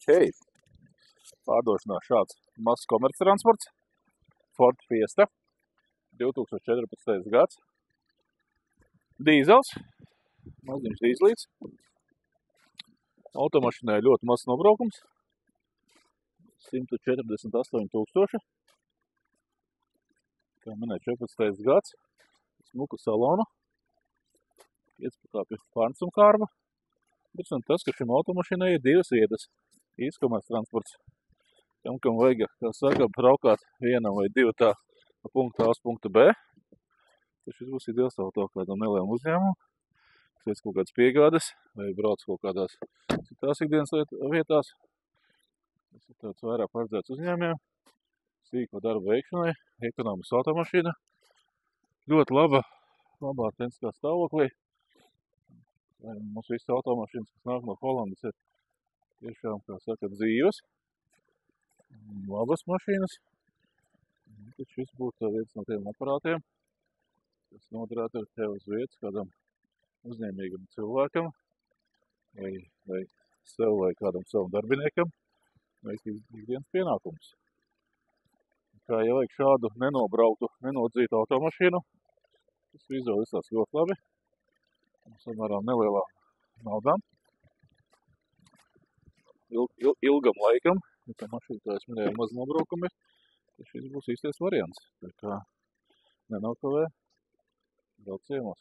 Ok, pārdošanā šāds mazs komerctransports, Ford Fiesta, 2014. gads, dīzels, maziņš dīzlīts, automašīnai ļoti mazs nobraukums, 148 000, kā minēju, 14. gads, smuku salonu, 5 pakāpju pārnesumkārba. Interesanti tas, ka šim automašīnai ir 2 vietas, īsts komerctransports. Kam vajag, kā saka, braukāt vienam vai 2 tā no punkta A uz punktu B. Tad šis būs ideāls auto kādam nelielam uzņēmumam, kas veic kaut kādas piegādes vai brauc kaut kādās citās ikdienas vietās. Tas ir tāds vairāk paredzēts uzņēmējiem, sīko darbu veikšanai, ekonomiskas automašīna. Ļoti labā tehniskā stāvoklī. Mums visas automašīnas, kas nāk no Holandas, ir tiešām, kā saka, dzīves, labas mašīnas. Tad šis būtu viens no tiem aparātiem, kas noderētu ar tevi uz vietas kādam uzņēmīgam cilvēkam, vai sev vai kādam savam darbiniekam, vai ikdienas pienākums. Kā ja vajag šādu nenobrauktu, nenodzītu automašīnu, tas vizuāli izskatās ļoti labi. Samērā nelielā naudām. Ilgam laikam, ja tā mašīna, kā es minēju, maz nobraukumi, tad šis būs īstais variants. Tā kā nenokavē brauc ciemos.